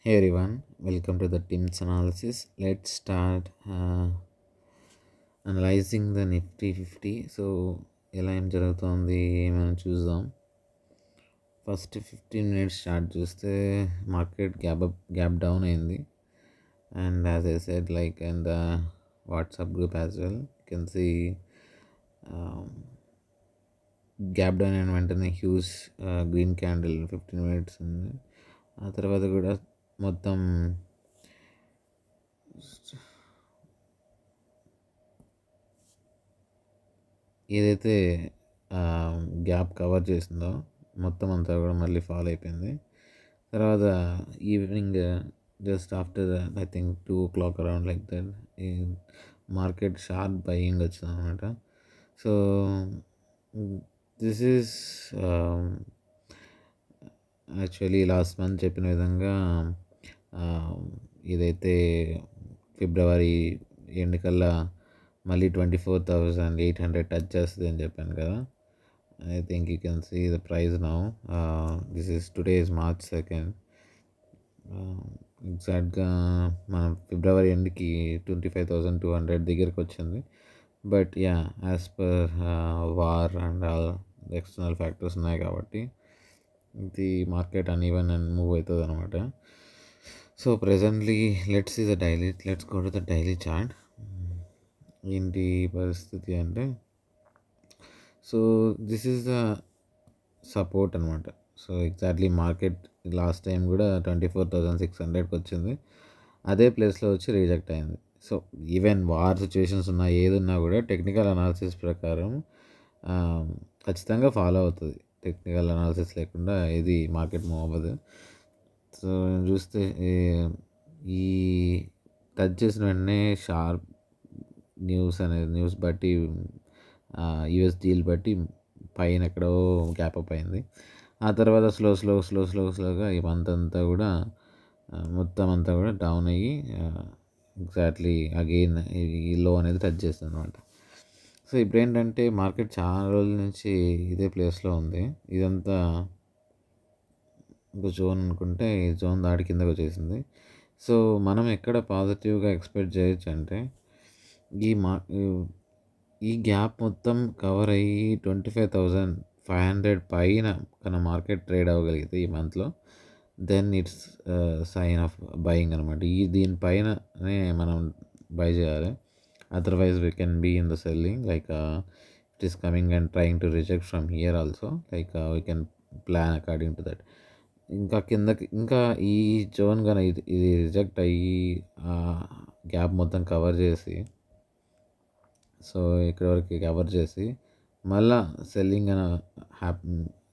Hey everyone, welcome to the Tim's analysis. Let's start analyzing the Nifty 50. So ఎలా ఏం జరుగుతోంది మనం చూద్దాం. ఫస్ట్ 15 మినిట్స్ చార్ట్ చూస్తే మార్కెట్ గ్యాప్ డౌన్ అయింది. And as I said like in the WhatsApp group as well you can see gap down అయిన వెంటనే huge green candle 15 minutes ఉంది. ఆ తర్వాత కూడా మొత్తం ఏదైతే గ్యాప్ కవర్ చేసిందో మొత్తం అంతా కూడా మళ్ళీ ఫాలో అయిపోయింది. తర్వాత evening just after I think 2 o'clock around like that ఈ మార్కెట్ షార్ప్ బయింగ్ వచ్చింది అనమాట. So this is actually last month చెప్పిన విధంగా ఏదైతే ఫిబ్రవరి ఎండ్ కల్లా మళ్ళీ 24,800 టచ్ చేస్తుంది అని చెప్పాను కదా. I think you can see the price now. This is today is March 2nd. ఎగ్జాక్ట్గా మనం ఫిబ్రవరి ఎండ్కి 25,200 దగ్గరికి వచ్చింది. But ya as per war and all external factors ఉన్నాయి కాబట్టి ఇది మార్కెట్ అన్ఈవెన్ అండ్ మూవ్ అవుతుంది అనమాట. So presently let's go to the daily chart. ఏంటి పరిస్థితి అంటే, so this is the support అనమాట. So exactly market last time కూడా 24,600కి వచ్చింది. అదే ప్లేస్లో వచ్చి రిజెక్ట్ అయింది. సో ఈవెన్ వార్ సిచ్యువేషన్స్ ఉన్నా ఏదున్నా కూడా టెక్నికల్ అనాలిసిస్ ప్రకారం ఖచ్చితంగా ఫాలో అవుతుంది. టెక్నికల్ అనాలిసిస్ లేకుండా ఇది మార్కెట్ మూవ్ అవ్వదు. సో చూస్తే ఈ టచ్ చేసిన వెంటనే షార్ప్ న్యూస్ బట్టి యూఎస్ డీల్ బట్టి పైన ఎక్కడో గ్యాప్ అప్ అయింది. ఆ తర్వాత స్లోగా ఈ మంత్ అంతా కూడా మొత్తం అంతా కూడా డౌన్ అయ్యి ఎగ్జాక్ట్లీ అగైన్ ఈ లో అనేది టచ్ చేస్తుంది అనమాట. సో ఇప్పుడు ఏంటంటే మార్కెట్ చాలా రోజుల నుంచి ఇదే ప్లేస్లో ఉంది. ఇదంతా ఒక జోన్ అనుకుంటే ఈ జోన్ దాటి కిందకు వచ్చేసింది. సో మనం ఎక్కడ పాజిటివ్గా ఎక్స్పెక్ట్ చేయొచ్చు అంటే ఈ గ్యాప్ మొత్తం కవర్ అయ్యి 25,500 పైన కన్నా మార్కెట్ ట్రేడ్ అవ్వగలిగితే ఈ మంత్లో then it's sign of buying అనమాట. దీనిపైననే మనం బై చేయాలి. Otherwise we can be in the selling like it is coming and trying to reject from here also like we can plan according to that. ఇంకా కిందకి ఇంకా ఈ zone కానీ ఇది రిజెక్ట్ అయ్యి గ్యాప్ మొత్తం కవర్ చేసి, సో ఇక్కడ వరకు కవర్ చేసి మళ్ళా సెల్లింగ్ అని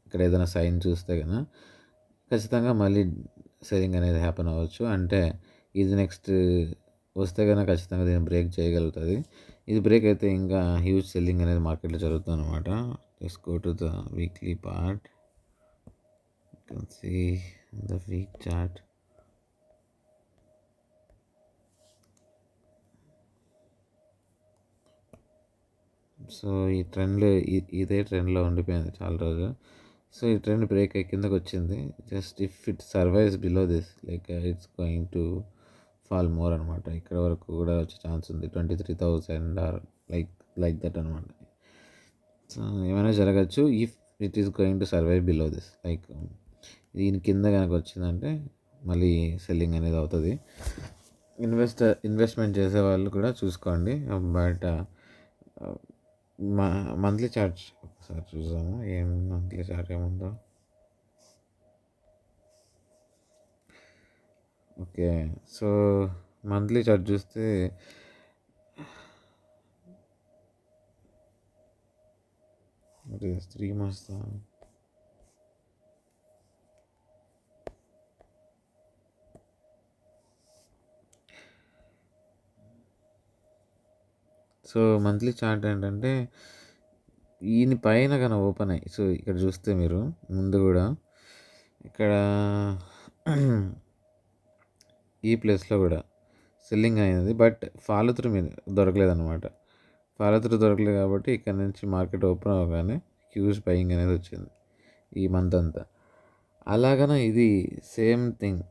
ఇక్కడ ఏదైనా సైన్ చూస్తే కనుక ఖచ్చితంగా మళ్ళీ సెల్లింగ్ అనేది హ్యాపెన్ అవ్వచ్చు. అంటే ఇది నెక్స్ట్ వస్తే కనుక ఖచ్చితంగా దీన్ని బ్రేక్ చేయగలుగుతుంది. ఇది బ్రేక్ అయితే ఇంకా హ్యూజ్ సెల్లింగ్ అనేది మార్కెట్లో జరుగుతుంది అనమాట. Just go to the weekly part. You can see the week chart. So ఈ ట్రెండ్లో ఇదే ట్రెండ్లో ఉండిపోయింది చాలా రోజులు. సో ఈ ట్రెండ్ బ్రేక్ అయ్యి కిందకు వచ్చింది. Just if it survives below this like it's going to fall more అనమాట. ఇక్కడ వరకు కూడా వచ్చే ఛాన్స్ ఉంది. 23,000 ఆర్ లైక్ దట్ అనమాట. సో ఏమైనా జరగచ్చు if it is going to survive below this like దీని కింద కనుక వచ్చిందంటే మళ్ళీ సెల్లింగ్ అనేది అవుతుంది. ఇన్వెస్ట్మెంట్ చేసే వాళ్ళు కూడా చూసుకోండి. బట్ మంత్లీ చార్ట్ ఒకసారి చూసాము. ఏం మంత్లీ చార్ట్ ఏముందో. ఓకే, సో మంత్లీ చార్ట్ చూస్తే it is 3 months. So monthly chart ఏంటంటే ఈయన పైన కానీ ఓపెన్ అయ్యి, సో ఇక్కడ చూస్తే మీరు ముందు కూడా ఇక్కడ ఈ ప్లేస్లో కూడా సెల్లింగ్ అయింది. బట్ ఫాలో త్రూ మీద దొరకలేదన్నమాట. ఫాలో త్రూ దొరకలేదు కాబట్టి ఇక్కడ నుంచి మార్కెట్ ఓపెన్ అవ్వగానే హ్యూజ్ బయింగ్ అనేది వచ్చింది ఈ మంత్ అంతా. అలాగనే ఇది సేమ్ థింగ్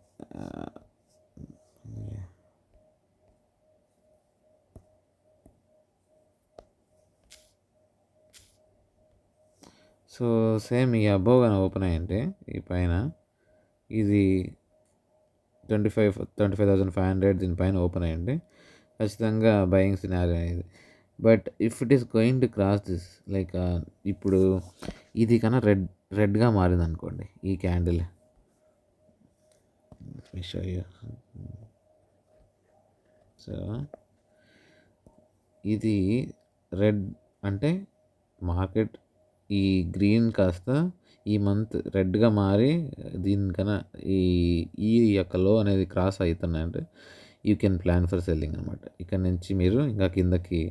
సో సేమ్ ఈ అబోవ్ కానీ ఓపెన్ అయ్యంటే ఈ పైన ఇది 25,500 దీనిపైన ఓపెన్ అయ్యండి ఖచ్చితంగా బయింగ్ సినారియో అనేది. But if it is going to cross this like ఇప్పుడు ఇది కన్నా రెడ్గా మారింది అనుకోండి ఈ క్యాండిల్. Show you. సో ఇది రెడ్ అంటే మార్కెట్ ఈ గ్రీన్ కాస్త ఈ మంత్ రెడ్గా మారి దీనికన్నా ఈ ఈ యొక్క లో అనేది క్రాస్ అవుతున్నాయంటే you can plan for selling అనమాట. ఇక్కడ నుంచి మీరు ఇంకా కిందకి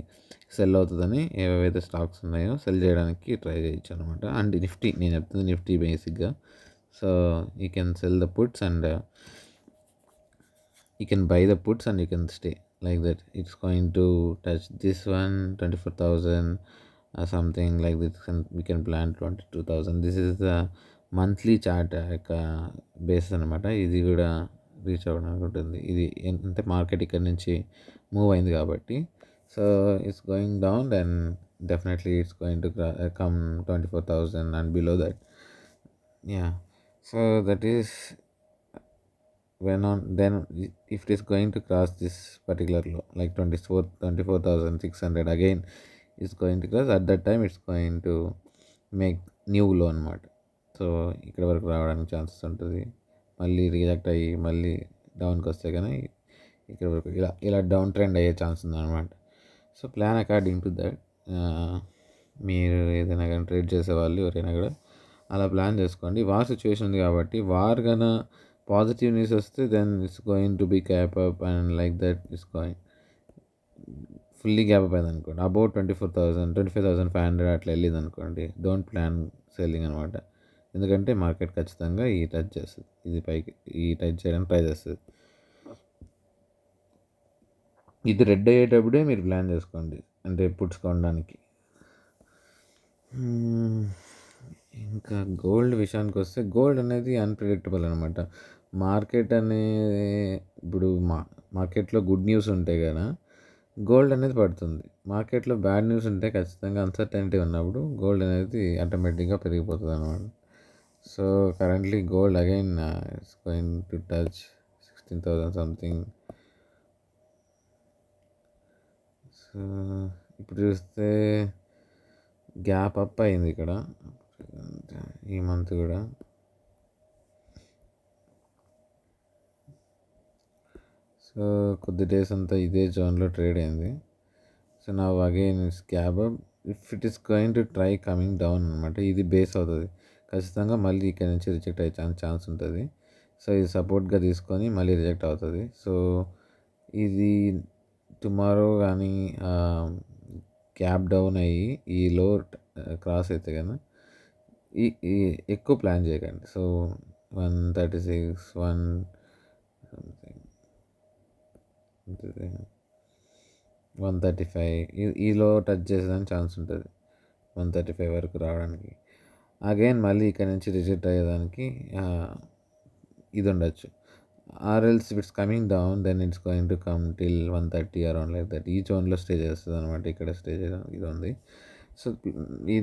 సెల్ అవుతుందని ఏవైతే స్టాక్స్ ఉన్నాయో సెల్ చేయడానికి ట్రై చేయొచ్చు అనమాట. అండ్ నిఫ్టీ నేను చెప్తుంది నిఫ్టీ బేసిక్గా. So you can sell the puts and you can buy the puts and you can stay like that. It's going to touch this one 24,000 or something like this, and we can plan 22,000. This is the monthly chart యొక్క base అనమాట. ఇది కూడా reach అవ్వడానికి ఉంటుంది. ఇది అంటే market ఇక్కడ నుంచి మూవ్ అయింది కాబట్టి. So it's going down then definitely it's going to come 24,000 and below that. Yeah, so that is when on then if it is going to cross this particular low like 24,600 again is going to cross, at that time it's going to make new low అనమాట. So ఇక్కడ వరకు రావడానికి chances ఉంటుంది. మళ్ళీ reject అయ్యి మళ్ళీ డౌన్కి వస్తే కానీ ఇక్కడ వరకు ఇలా డౌన్ ట్రెండ్ అయ్యే ఛాన్స్ ఉందన్నమాట. So plan according to that. మీరు ఏదైనా కానీ ట్రేడ్ చేసేవాళ్ళు ఎవరైనా కూడా అలా ప్లాన్ చేసుకోండి. వార్ సిచ్యువేషన్ ఉంది కాబట్టి వార్ కన్నా పాజిటివ్ న్యూస్ వస్తే then it's going to be gap up and like that it's going fully gap up అయింది అనుకోండి అబౌట్ 25,500 అట్లా వెళ్ళింది అనుకోండి, డోంట్ ప్లాన్ సెల్లింగ్ అనమాట. ఎందుకంటే మార్కెట్ ఖచ్చితంగా ఈ టచ్ చేస్తుంది, ఇది పైకి ఈ టచ్ చేయడానికి ట్రై చేస్తుంది. ఇది రెడ్ అయ్యేటప్పుడే మీరు ప్లాన్ చేసుకోండి అంటే పుట్స్ కొనడానికి. ఇంకా గోల్డ్ విషయానికి వస్తే గోల్డ్ అనేది అన్ప్రిడిక్టబుల్ అనమాట. మార్కెట్ ఇప్పుడు మార్కెట్లో గుడ్ న్యూస్ ఉంటే కదా గోల్డ్ అనేది పడుతుంది. మార్కెట్లో బ్యాడ్ న్యూస్ ఉంటే ఖచ్చితంగా అన్సర్టెనిటీ ఉన్నప్పుడు గోల్డ్ అనేది ఆటోమేటిక్గా పెరిగిపోతుంది అనమాట. So currently gold again it's going to touch 16,000 something. So ఇప్పుడు చూస్తే గ్యాప్ అప్ అయింది ఇక్కడ ఈ మంత్ కూడా. సో కొద్ది డేస్ అంతా ఇదే జోన్లో ట్రేడ్ అయింది. సో నా again it's gap up. If it is going to try coming down అనమాట, ఇది బేస్ అవుతుంది ఖచ్చితంగా మళ్ళీ ఇక్కడ నుంచి రిజెక్ట్ అయ్యే ఛాన్స్ ఉంటుంది. సో ఇది సపోర్ట్గా తీసుకొని మళ్ళీ రిజెక్ట్ అవుతుంది. సో ఇది టుమారో కానీ గ్యాప్ డౌన్ అయ్యి ఈ లో క్రాస్ అయితే కదా ఈ ఎక్కువ ప్లాన్ చేయకండి. సో 136 135 ఈలో టచ్ చేసేదానికి ఛాన్స్ ఉంటుంది 135 వరకు రావడానికి. అగైన్ మళ్ళీ ఇక్కడ నుంచి రిజెక్ట్ అయ్యేదానికి ఇది ఉండొచ్చు. Or else it's coming down then it's going to come till 130 around like that. ఈ జోన్లో స్టే చేస్తుంది అనమాట, ఇక్కడ స్టే చేయడం ఇది ఉంది. సో ఈ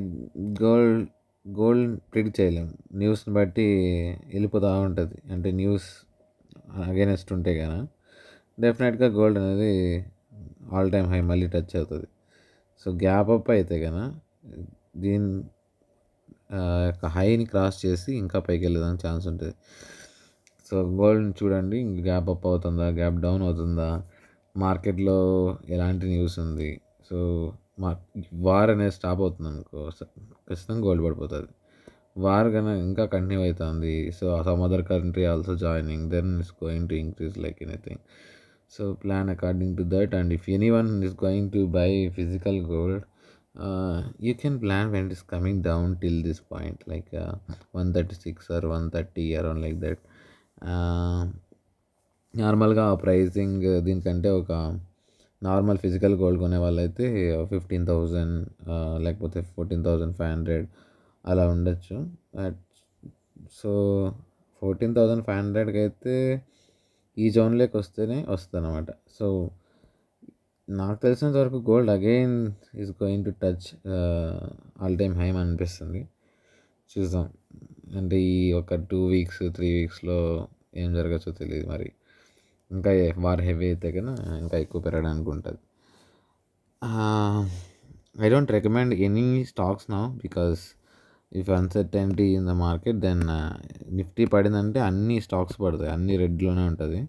గోల్డ్ ప్రిడిక్ట్ చేయలేము, న్యూస్ని బట్టి వెళ్ళిపోతూ ఉంటుంది. అంటే న్యూస్ అగైనెస్ట్ ఉంటే కదా డెఫినెట్గా గోల్డ్ అనేది ఆల్ టైమ్ హై మళ్ళీ టచ్ అవుతుంది. సో గ్యాప్ అప్ అయితే కదా దీని యొక్క హైని క్రాస్ చేసి ఇంకా పైకి వెళ్ళడానికి ఛాన్స్ ఉంటుంది. సో గోల్డ్ని చూడండి, గ్యాప్ అప్ అవుతుందా, గ్యాప్ డౌన్ అవుతుందా, మార్కెట్లో ఎలాంటి న్యూస్ ఉంది. సో వార్ అనేది స్టాప్ అవుతుంది అనుకో ఖచ్చితంగా గోల్డ్ పడిపోతుంది. వార్ కన్నా ఇంకా కంటిన్యూ అవుతుంది, so some other country also joining, then it's going to increase like anything. So plan according to that, and if anyone is going to buy physical gold, you can plan when it is coming down till this point like 136 or 130 around like that. నార్మల్గా pricing దీనికంటే ఒక normal physical gold కొనే వాళ్ళైతే 15,000 లేకపోతే 14,500 అలా ఉండొచ్చు. So 14,500కి అయితే ఈ జోన్లోకి వస్తేనే వస్తుంది అనమాట. సో నాకు తెలిసినంత వరకు gold again is going to touch all time high అనిపిస్తుంది. చూద్దాం. అంటే ఈ ఒక 2 వీక్స్, 3 వీక్స్‌లో ఏం జరగచ్చో తెలీదు మరి. ఇంకా వార్ హెవీ అయితే గన ఇంకా ఎక్కువ పెరగడానికి ఉంటది. I don't recommend any stocks now because if uncertainty in the market then Nifty పడిందంటే అన్ని స్టాక్స్ పడతాయి. అన్ని రెడ్‌లోనే ఉంటది.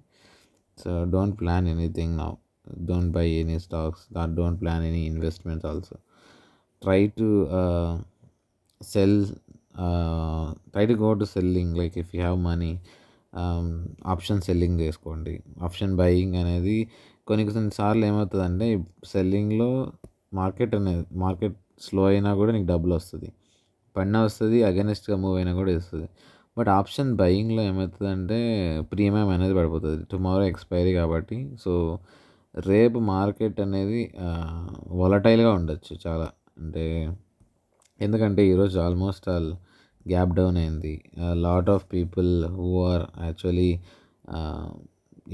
So don't plan anything now. Don't buy any stocks. Don't plan any investments also. Try to sell, try to go to selling, like if you have money, option selling చేసుకోండి. Option buying అనేది కొన్ని కొన్ని సార్లు ఏమవుతుందంటే సెల్లింగ్లో market slow అయినా కూడా నీకు డబ్బులు వస్తుంది, పడినా వస్తుంది, అగెనిస్ట్గా మూవ్ అయినా కూడా ఇస్తుంది. బట్ ఆప్షన్ బయింగ్లో ఏమవుతుందంటే ప్రీమియం అనేది పడిపోతుంది, టుమారో ఎక్స్పైరీ కాబట్టి. సో రేపు మార్కెట్ అనేది వాలటైల్గా ఉండొచ్చు చాలా. అంటే ఎందుకంటే ఈరోజు ఆల్మోస్ట్ ఆల్ గ్యాప్ డౌన్ అయింది. Lot of people who are actually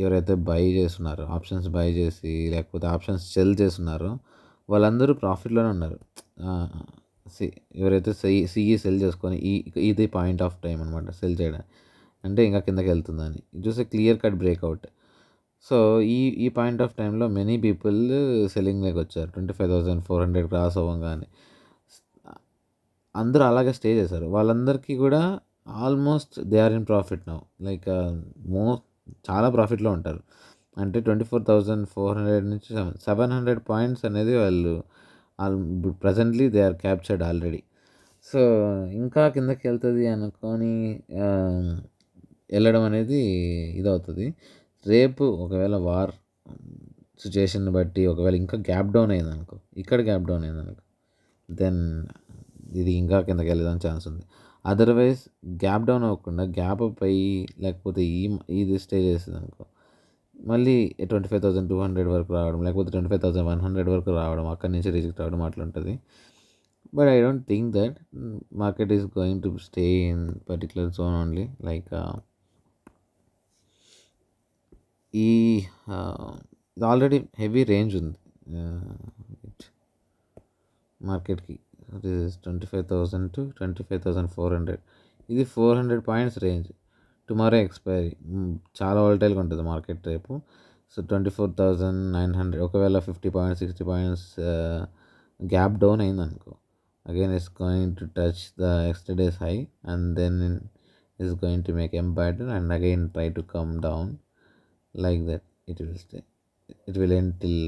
ఎవరైతే బై చేస్తున్నారో, ఆప్షన్స్ బై చేసి లేకపోతే ఆప్షన్స్ సెల్ చేస్తున్నారో వాళ్ళందరూ ప్రాఫిట్లోనే ఉన్నారు. సి ఎవరైతే సిఈ సెల్ చేసుకొని ఇది పాయింట్ ఆఫ్ టైం అనమాట సెల్ చేయడం అంటే ఇంకా కిందకి వెళ్తుందని. It was a clear cut breakout. So ఈ పాయింట్ ఆఫ్ టైంలో మెనీ పీపుల్ సెల్లింగ్లోకి వచ్చారు. 25,400 క్రాస్ అవ్వగానే అందరూ అలాగే స్టే చేశారు. వాళ్ళందరికీ కూడా almost they are in profit now. Like చాలా ప్రాఫిట్లో ఉంటారు. అంటే 24,400 నుంచి 700 పాయింట్స్ అనేది వాళ్ళు presently they are captured already. So ఇంకా కిందకి వెళ్తుంది అనుకొని వెళ్ళడం అనేది ఇదవుతుంది. రేపు ఒకవేళ వార్ సిచ్యుయేషన్ బట్టి ఒకవేళ ఇంకా గ్యాప్ డౌన్ అయిందనుకో, ఇక్కడ గ్యాప్ డౌన్ అయిందనుకో, దెన్ ఇది ఇంకా కిందకి వెళ్ళడానికి ఛాన్స్ ఉంది. అదర్వైజ్ గ్యాప్ డౌన్ అవ్వకుండా గ్యాప్ అప్ అయ్యి లేకపోతే ఇది స్టే చేస్తుంది అనుకో, మళ్ళీ 25,200 వరకు రావడం లేకపోతే 25,100 వరకు రావడం, అక్కడి నుంచి రిజెక్ట్ అవ్వడం అట్లా ఉంటుంది. But I don't think that market is going to stay in particular zone only. Like ఈ ఇది ఆల్రెడీ హెవీ రేంజ్ ఉంది మార్కెట్కి. It is 25,000 to 25,400. ఇది 400 పాయింట్స్ రేంజ్. టుమారో ఎక్స్పైరీ చాలా వాలటైల్గా ఉంటుంది మార్కెట్ రేపు. సో 24,900 ఒకవేళ 50 పాయింట్స్ 60 పాయింట్స్ గ్యాప్ డౌన్ అయిందనుకో, again it's going to touch the yesterday's high and then is going to make empire and again try to come down. Like that it will stay, it will end till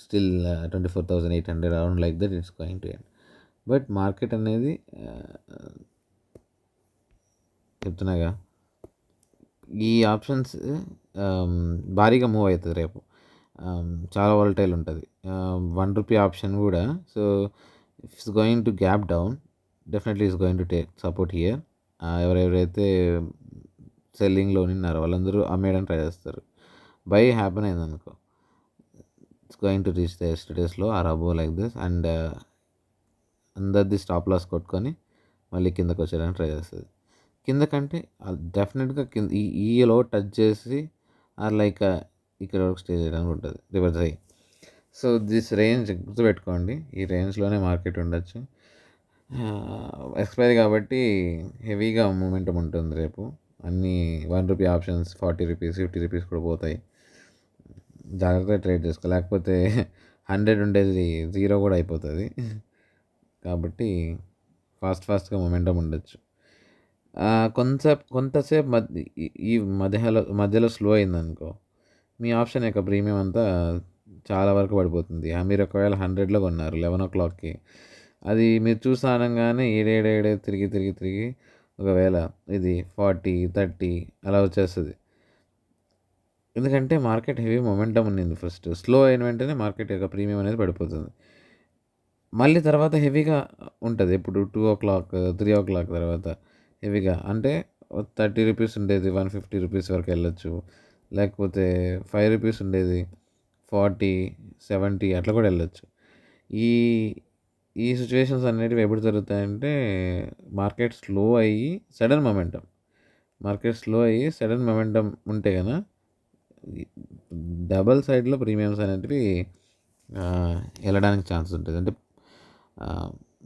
still 24,800 around, like that it's going to end. But market అనేది చెప్తున్నాగా ఈ options భారీగా move అవుతుంది రేపు. చాలా volatile ఉంటుంది. ₹1 option కూడా. So it's going to gap down, definitely it's going to take support here. ఎవరెవరైతే సెల్లింగ్లో ఉన్నారో వాళ్ళందరూ అమ్మేయడానికి ట్రై చేస్తారు. బై హ్యాపెన్ అయిందనుకో, it's going to reach the ఎస్టర్డేస్లో or above like this and అందరిది స్టాప్ లాస్ కొట్టుకొని మళ్ళీ కిందకు వచ్చేయడానికి ట్రై చేస్తుంది. కిందకంటే డెఫినెట్గా కింద ఈ లో టచ్ చేసి ఆర్ లైక్ ఇక్కడ వరకు స్టే చేయడానికి ఉంటుంది రివర్స్ అయ్యి. సో దిస్ రేంజ్ గుర్తుపెట్టుకోండి, ఈ రేంజ్లోనే మార్కెట్ ఉండొచ్చు. ఎక్స్పైరీ కాబట్టి హెవీగా మూమెంటం ఉంటుంది రేపు. అన్నీ ₹1 ఆప్షన్స్ ₹40 ₹50 కూడా పోతాయి. జాగ్రత్తగా ట్రేడ్ చేసుకో, లేకపోతే 100 ఉండేది 0 కూడా అయిపోతుంది. కాబట్టి ఫాస్ట్గా మొమెంటం ఉండొచ్చు. కొంతసేపు ఈ మధ్యలో స్లో అయిందనుకో, మీ ఆప్షన్ యొక్క ప్రీమియం అంతా చాలా వరకు పడిపోతుంది. మీరు ఒకవేళ 100లో కొన్నారు 11 o'clockకి, అది మీరు చూసి అనగానే ఏడే తిరిగి ఒకవేళ ఇది 40, 30 అలా వచ్చేస్తుంది. ఎందుకంటే మార్కెట్ హెవీ మొమెంటం ఉన్నింది. ఫస్ట్ స్లో అయిన వెంటనే మార్కెట్ యొక్క ప్రీమియం అనేది పడిపోతుంది. మళ్ళీ తర్వాత హెవీగా ఉంటుంది. ఇప్పుడు 2 o'clock 3 o'clock తర్వాత హెవీగా అంటే ₹30 ఉండేది ₹150 వరకు వెళ్ళొచ్చు. లేకపోతే ₹5 ఉండేది 40, 70 అట్లా కూడా వెళ్ళొచ్చు. ఈ ఈ సిచ్యువేషన్స్ అనేటివి ఎప్పుడు జరుగుతాయంటే మార్కెట్ స్లో అయ్యి సడన్ మొమెంటం ఉంటే కదా డబల్ సైడ్లో ప్రీమియమ్స్ అనేటివి వెళ్ళడానికి ఛాన్స్ ఉంటుంది. అంటే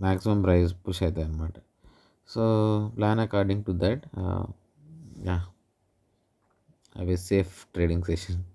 మ్యాక్సిమం ప్రైస్ పుష్ అవుతాయి అన్నమాట. So plan according to that. Yeah, have a safe trading session.